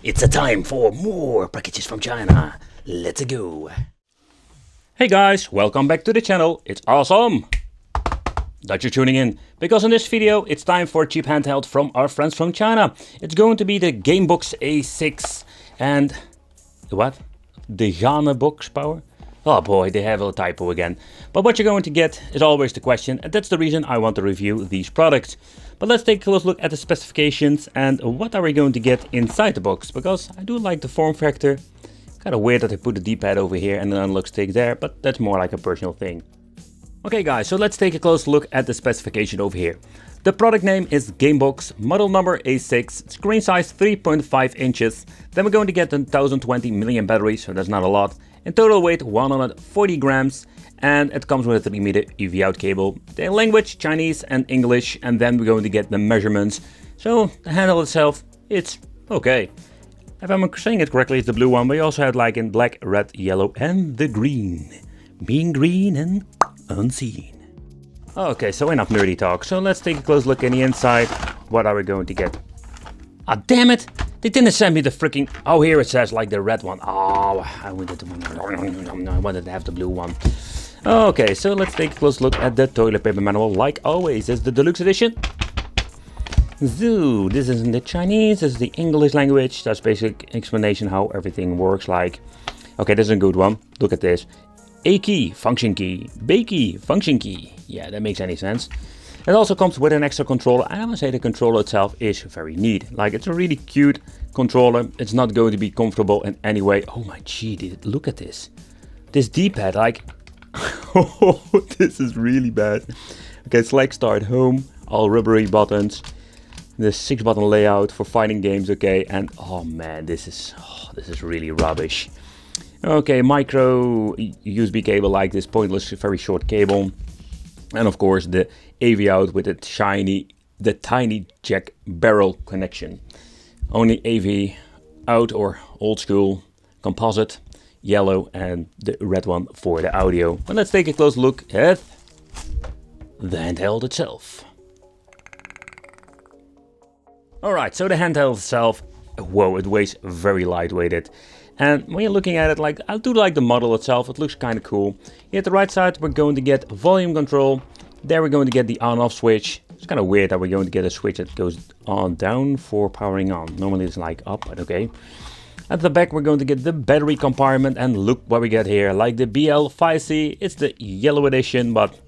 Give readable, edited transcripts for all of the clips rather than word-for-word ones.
It's a time for more packages from China. Let's go. Hey guys, welcome back to the channel. It's awesome that you're tuning in, because in this video it's time for a cheap handheld from our friends from China. It's going to be the Gamebox A6 and what? The Jana box power? Oh boy, they have a typo again. But what you're going to get is always the question, and that's the reason I want to review these products. But let's take a close look at the specifications and what are we going to get inside the box, because I do like the form factor. Kind of weird that they put the D-pad over here and an unlock stick there, but that's more like a personal thing. Okay guys, so let's take a close look at the specification over here. The product name is Gamebox, model number A6, screen size 3.5 inches. Then we're going to get a 1020 milliamp battery, so that's not a lot. In total weight 140 grams, and it comes with a 3 meter EV out cable. The language Chinese and English, and then we're going to get the measurements. So the handle itself, it's okay. If I'm saying it correctly, it's the blue one, but you also had like in black, red, yellow and the green. Being green and unseen. Okay, so enough nerdy talk. So let's take a close look in the inside. What are we going to get? Ah, damn it! They didn't send me the freaking... Oh, here it says like the red one. Oh, I wanted to have the blue one. Okay, so let's take a close look at the toilet paper manual. Like always, it's the deluxe edition. Zoo, this is in the Chinese, this is the English language. That's basic explanation how everything works. Like, okay, this is a good one. Look at this. A key, function key. B key, function key. Yeah, that makes any sense. It also comes with an extra controller, and I must say the controller itself is very neat. Like, it's a really cute controller. It's not going to be comfortable in any way. Oh my gee, look at this. This D-pad, like, oh, this is really bad. Okay, select, start, home, all rubbery buttons. The 6-button layout for fighting games, okay, and oh man, this is really rubbish. Okay, micro USB cable, like this pointless, very short cable. And of course the AV out with the tiny jack barrel connection. Only AV out or old school composite, yellow, and the red one for the audio. But let's take a close look at the handheld itself. Alright, so the handheld itself, whoa, it weighs very lightweighted. And when you're looking at it, like, I do like the model itself, it looks kind of cool. Here at the right side, we're going to get volume control. There we're going to get the on-off switch. It's kind of weird that we're going to get a switch that goes on down for powering on. Normally it's like up, but okay. At the back, we're going to get the battery compartment, and look what we get here. Like the BL5C, it's the yellow edition, but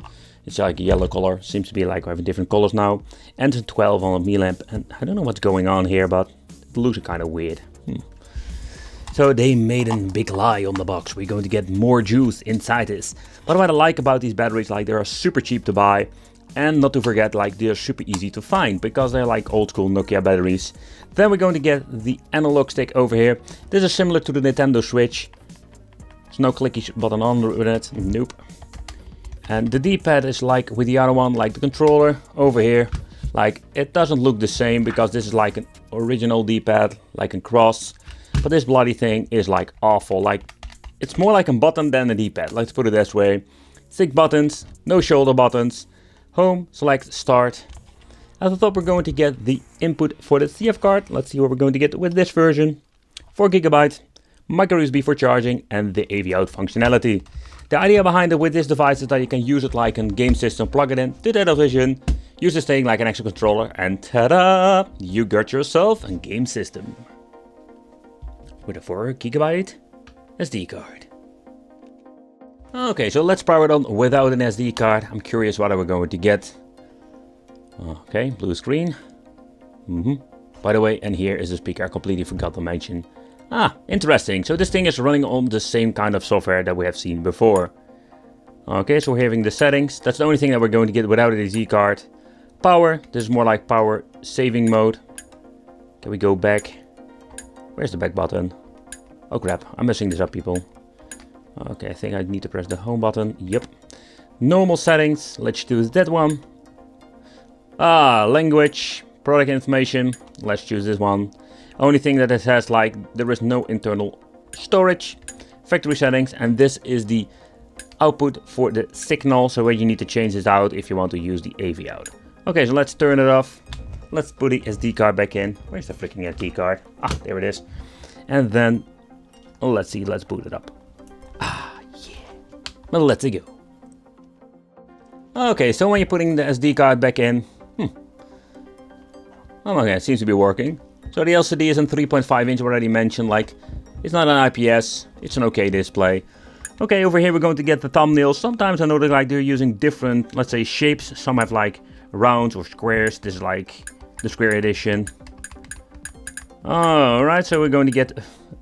it's like a yellow color. Seems to be like we have different colors now. And a 1200 milliamp, and I don't know what's going on here, but it looks kind of weird. So they made a big lie on the box. We're going to get more juice inside this. But what I like about these batteries, like, they are super cheap to buy. And not to forget, like, they're super easy to find, because they're like old school Nokia batteries. Then we're going to get the analog stick over here. This is similar to the Nintendo Switch. There's no clicky button on with it. Nope. And the D-pad is like with the other one, like the controller over here. Like, it doesn't look the same, because this is like an original D-pad, like a cross. But this bloody thing is like awful. Like, it's more like a button than a D-pad. Let's put it this way. 6 buttons, no shoulder buttons. Home, select, start. At the top we're going to get the input for the CF card. Let's see what we're going to get with this version. 4 GB, micro USB for charging, and the AV out functionality. The idea behind it with this device is that you can use it like a game system, plug it in to the television, use this thing like an extra controller, and ta-da! You got yourself a game system. With a 4 GB SD card. Okay, so let's power it on without an SD card. I'm curious what we're going to get. Okay, blue screen. By the way, and here is the speaker. I completely forgot to mention. Ah, interesting. So this thing is running on the same kind of software that we have seen before. Okay, so we're having the settings. That's the only thing that we're going to get without an SD card. Power. This is more like power saving mode. Can we go back? Where's the back button? Oh crap, I'm messing this up, people. Okay, I think I need to press the home button. Yep. Normal settings, let's choose that one. Ah, language, product information, let's choose this one. Only thing that it has, like, there is no internal storage. Factory settings, and this is the output for the signal, so where you need to change this out if you want to use the AV out. Okay, so let's turn it off. let's put the SD card back in. Where's the freaking SD card? Ah, there it is. And then, let's see, let's boot it up. Ah, yeah. Well, let's go. Okay, so when you're putting the SD card back in, oh, okay, it seems to be working. So the LCD is in 3.5 inch, already mentioned, like, it's not an IPS, it's an okay display. Okay, over here we're going to get the thumbnails. Sometimes I know that like they're using different, let's say, shapes. Some have like rounds or squares. This is like the square edition. Alright, so we're going to get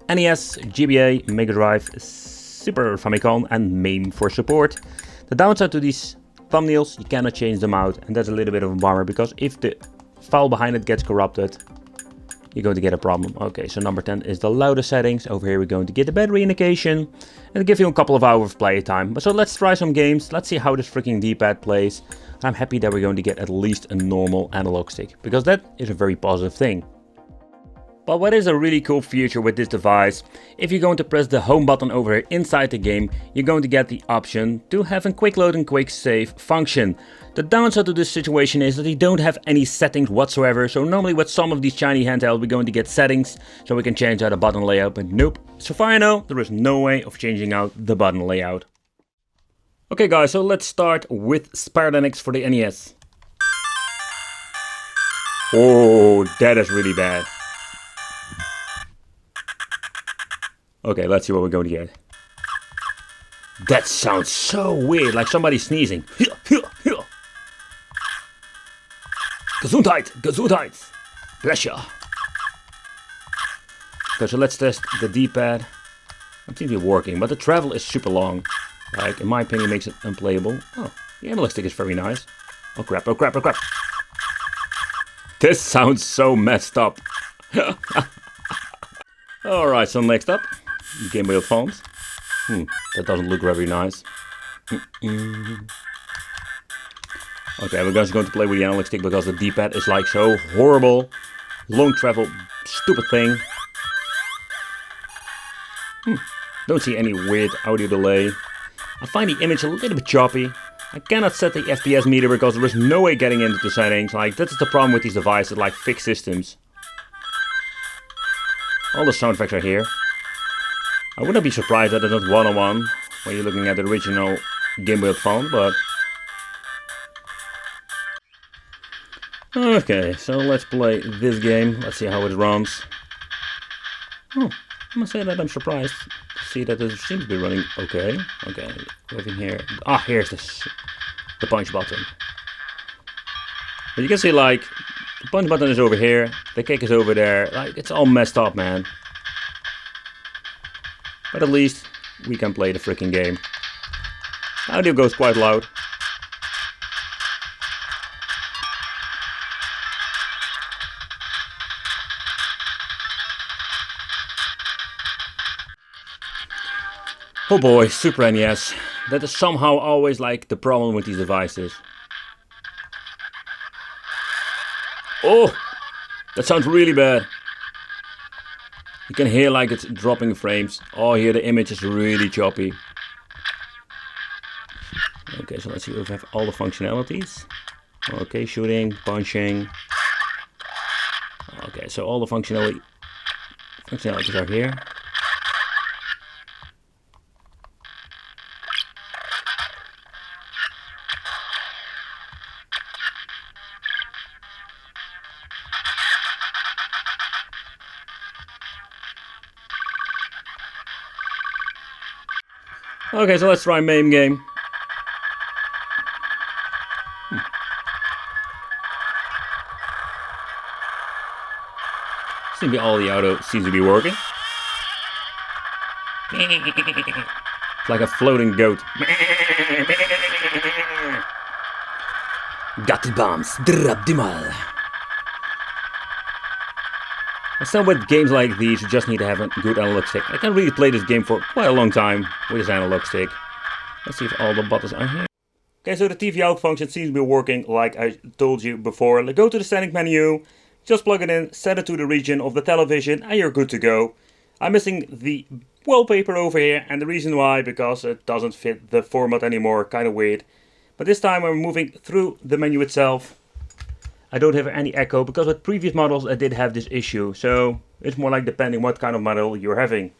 NES, GBA, Mega Drive, Super Famicom, and MAME for support. The downside to these thumbnails, you cannot change them out, and that's a little bit of a bummer, because if the file behind it gets corrupted, you're going to get a problem. Okay, so number 10 is the louder settings. Over here we're going to get the battery indication and give you a couple of hours of play time. But so let's try some games. Let's see how this freaking D-pad plays. I'm happy that we're going to get at least a normal analog stick, because that is a very positive thing. But what is a really cool feature with this device, if you're going to press the home button over here inside the game, you're going to get the option to have a quick load and quick save function. The downside to this situation is that you don't have any settings whatsoever, so normally with some of these shiny handheld we're going to get settings, so we can change out a button layout, but nope. So far I know, there is no way of changing out the button layout. Okay guys, so let's start with Spyrodynamics for the NES. Oh, that is really bad. Okay, let's see what we're going to get. That sounds so weird, like somebody sneezing. Gesundheit, Gesundheit. Bless ya. Okay, so let's test the D-pad. It seems to be working, but the travel is super long. Like, in my opinion, makes it unplayable. Oh, the analog stick is very nice. Oh crap, oh crap, oh crap. This sounds so messed up. Alright, so next up. Game Boy Advance. That doesn't look very nice. Okay, we're just going to play with the analog stick because the D-pad is like so horrible. Long travel, stupid thing. Don't see any weird audio delay. I find the image a little bit choppy. I cannot set the FPS meter because there is no way getting into the settings. Like, that's the problem with these devices, like fixed systems. All the sound effects are here. I wouldn't be surprised that it's not one-on-one when you're looking at the original Game Boy Advance, but... Okay, so let's play this game. Let's see how it runs. Oh, I must say that I'm surprised to see that it seems to be running okay. Okay, over here. Ah, here's this. The punch button. But you can see, like, the punch button is over here, the kick is over there. Like, it's all messed up, man. But at least we can play the freaking game. Audio goes quite loud. Oh boy, Super NES. That is somehow always like the problem with these devices. Oh, that sounds really bad. You can hear like it's dropping frames. Oh, here the image is really choppy. Okay, so let's see if we have all the functionalities. Okay, shooting, punching. Okay, so all the functionalities are here. Okay, so let's try MAME game. Seems to be all the auto seems to be working. It's like a floating goat. Got the bombs, drop them all. So with games like these, you just need to have a good analog stick. I can really play this game for quite a long time with this analog stick. Let's see if all the buttons are here. Okay, so the TV out function seems to be working like I told you before. Go to the settings menu, just plug it in, set it to the region of the television, and you're good to go. I'm missing the wallpaper over here, and the reason why, because it doesn't fit the format anymore, kind of weird. But this time when we're moving through the menu itself, I don't have any echo, because with previous models I did have this issue. So it's more like depending what kind of model you're having.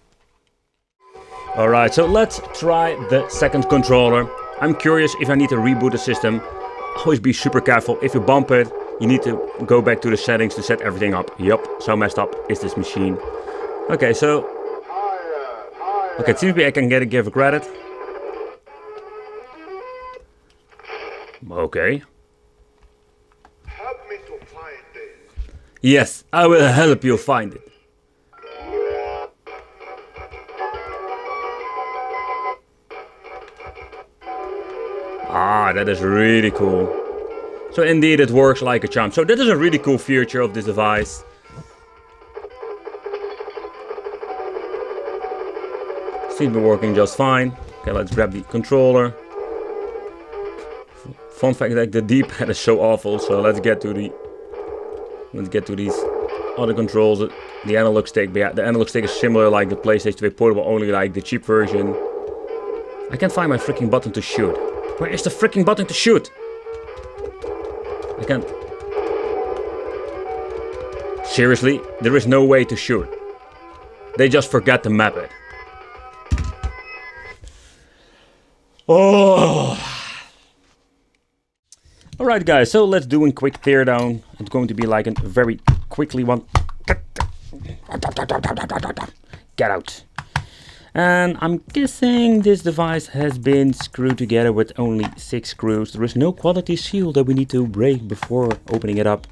Alright, so let's try the second controller. I'm curious if I need to reboot the system. Always be super careful. If you bump it, you need to go back to the settings to set everything up. Yup, so messed up is this machine. Okay, so... Okay, it seems to be I can give credit. Okay. Help me to find it. Yes, I will help you find it. Ah, that is really cool. So indeed it works like a charm. So that is a really cool feature of this device. Seems to be working just fine. Okay, let's grab the controller. Fun fact that the D-pad is so awful, so let's get to these other controls. The analog stick, but yeah, the analog stick is similar like the PlayStation 3 Portable, only like the cheap version. I can't find my freaking button to shoot. Where is the freaking button to shoot? I can't. Seriously, there is no way to shoot. They just forgot to map it. Oh. Alright guys, so let's do a quick teardown. It's going to be like a very quickly one. Get out. And I'm guessing this device has been screwed together with only 6 screws. There is no quality seal that we need to break before opening it up.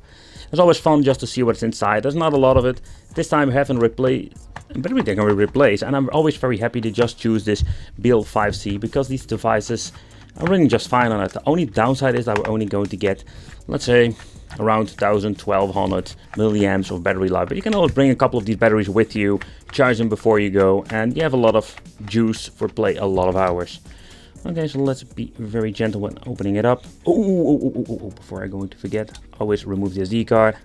It's always fun just to see what's inside. There's not a lot of it. This time I haven't replaced, but everything I will replace. And I'm always very happy to just choose this BL5C because these devices are running just fine on it. The only downside is that we're only going to get, let's say, around 1200 milliamps of battery life. But you can always bring a couple of these batteries with you, charge them before you go, and you have a lot of juice for play a lot of hours. Okay, so let's be very gentle when opening it up. Oh, before I go to forget, always remove the SD card.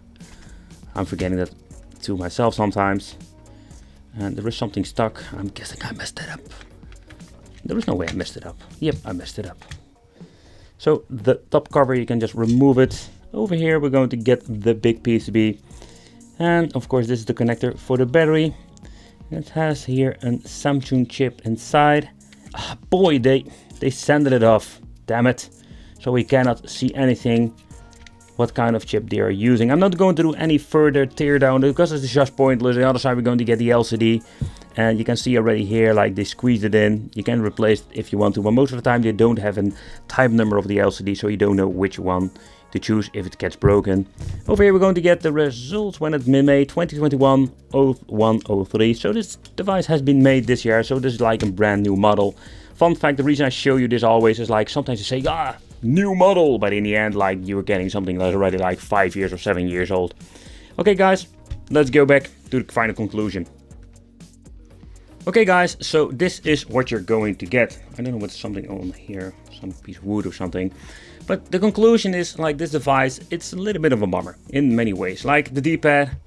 I'm forgetting that to myself sometimes. And there is something stuck. I'm guessing I messed it up. There is no way I messed it up. Yep, I messed it up. So the top cover, you can just remove it. Over here we're going to get the big PCB, and of course this is the connector for the battery. It has here a Samsung chip inside. Boy, they sanded it off, damn it. So we cannot see anything what kind of chip they are using. I'm not going to do any further teardown because it's just pointless. On the other side we're going to get the LCD, and you can see already here like they squeezed it in. You can replace it if you want to, but most of the time they don't have a type number of the LCD, so you don't know which one to choose if it gets broken. Over here we're going to get the results when it's been made, 2021-01-03. So this device has been made this year, so this is like a brand new model. Fun fact, the reason I show you this always is like sometimes you say, new model, but in the end like you were getting something that's already like 5 years or 7 years old. Okay guys, let's go back to the final conclusion. Okay guys, so this is what you're going to get. I don't know what's something on here, some piece of wood or something. But the conclusion is like this device, it's a little bit of a bummer in many ways. Like the D-pad,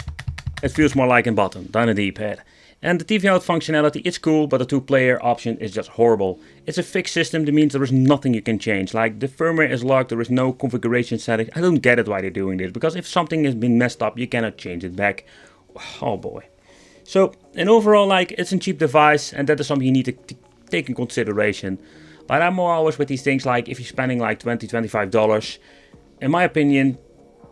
it feels more like a button than a D-pad. And the TV out functionality is cool, but the 2-player option is just horrible. It's a fixed system, that means there is nothing you can change. Like the firmware is locked, there is no configuration settings. I don't get it why they're doing this, because if something has been messed up, you cannot change it back. Oh boy. So, in overall, like, it's a cheap device, and that is something you need to take in consideration. But I'm more always with these things, like, if you're spending like $20, $25, in my opinion,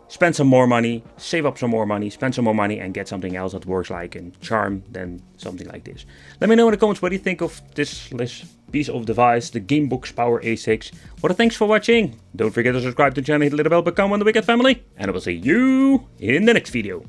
spend some more money, save up some more money, spend some more money, and get something else that works like a charm than something like this. Let me know in the comments what do you think of this piece of device, the Gamebox Power A6. Well, thanks for watching. Don't forget to subscribe to the channel, hit the little bell, become one of the Wicked family, and I will see you in the next video.